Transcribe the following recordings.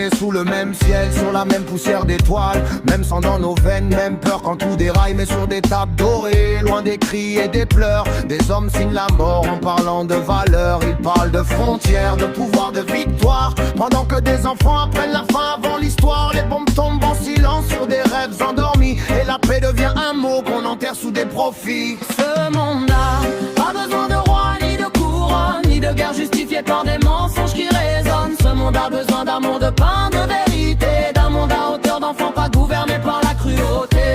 nés sous le même ciel, sur la même poussière d'étoiles. Même sang dans nos veines, même peur quand tout déraille. Mais sur des tables dorées, loin des cris et des pleurs, des hommes signent la mort en parlant de valeurs. Ils parlent de frontières, de pouvoir, de victoire, pendant que des enfants apprennent la fin avant l'histoire. Les bombes tombent en silence sur des rêves endormis, et la paix devient un mot qu'on enterre sous des profits. Ce monde n'a pas besoin de roi, ni de couronne, ni de guerre justifiée par des mensonges qui résonnent. Ce monde a besoin d'amour, de pain, de vérité, d'un monde à hauteur d'enfants pas gouverné par la cruauté.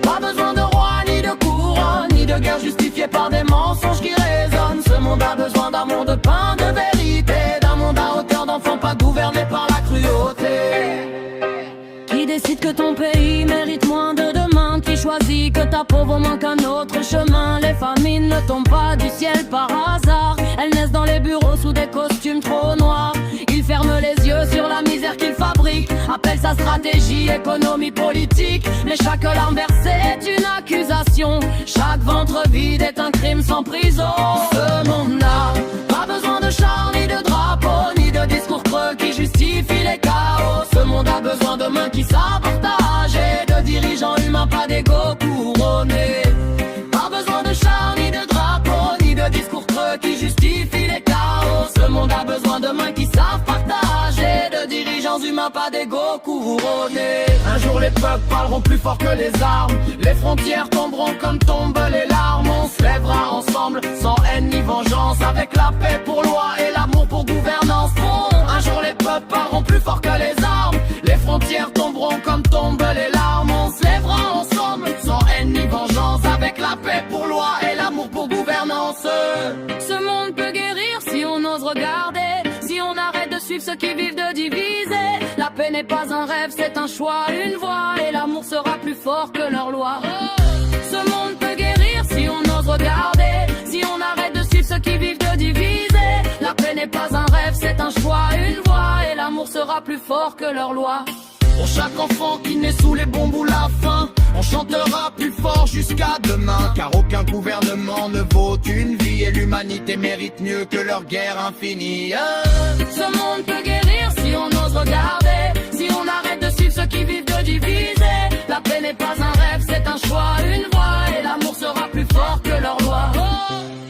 Pas besoin de roi, ni de couronne, ni de guerre justifiée par des mensonges qui résonnent. Ce monde a besoin d'amour, de pain, de vérité, d'un monde à hauteur d'enfants pas gouverné par la cruauté. Qui décide que ton pays mérite moins de demain? Qui choisit que ta pauvre manque un autre chemin? Les famines ne tombent pas du ciel par hasard, elles naissent dans les bureaux sous des costumes trop noirs. Il ferme les yeux sur la misère qu'il fabrique, appelle sa stratégie économie politique. Mais chaque larme versée est une accusation, chaque ventre vide est un crime sans prison. Ce monde n'a pas besoin de chars, ni de drapeaux, ni de discours creux qui justifient les chaos. Ce monde a besoin de mains qui savent partager, de dirigeants humains, pas d'ego couronné. Pas besoin de chars, ni de drapeaux, ni de discours creux qui justifient les chaos. Ce monde a besoin de mains qui savent partager, de dirigeants humains, pas d'ego couronné. Un jour les peuples parleront plus fort que les armes, les frontières tomberont comme tombent les larmes. On se lèvera ensemble, sans haine ni vengeance, avec la paix pour loi et l'amour pour gouvernance. Un jour les peuples parleront plus fort que les armes, les frontières tomberont comme tombent les larmes. On se lèvera ensemble, sans haine ni vengeance, avec la paix pour loi et l'amour pour gouvernance. Ce monde peut guérir si on ose regarder, si on arrête de suivre ceux qui vivent de diviser. La paix n'est pas un rêve, c'est un choix, une voie, et l'amour sera plus fort que leur loi. Ce monde peut guérir si on ose regarder, si on arrête de suivre ceux qui vivent de diviser. La paix n'est pas un rêve, c'est un choix, une voie, et l'amour sera plus fort que leur loi. Pour chaque enfant qui naît sous les bombes ou la faim, on chantera plus fort jusqu'à demain. Car aucun gouvernement ne vaut une vie, et l'humanité mérite mieux que leur guerre infinie. Ce monde peut guérir si on ose regarder, si on arrête de suivre ceux qui vivent de diviser. La paix n'est pas un rêve, c'est un choix, une voie, et l'amour sera plus fort que leur loi.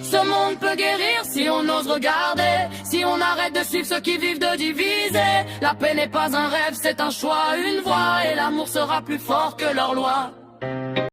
Ce monde peut guérir si on ose regarder, si on arrête de suivre ceux qui vivent de diviser. La paix n'est pas un rêve, c'est un choix, une voie, et l'amour sera plus fort que leur loi.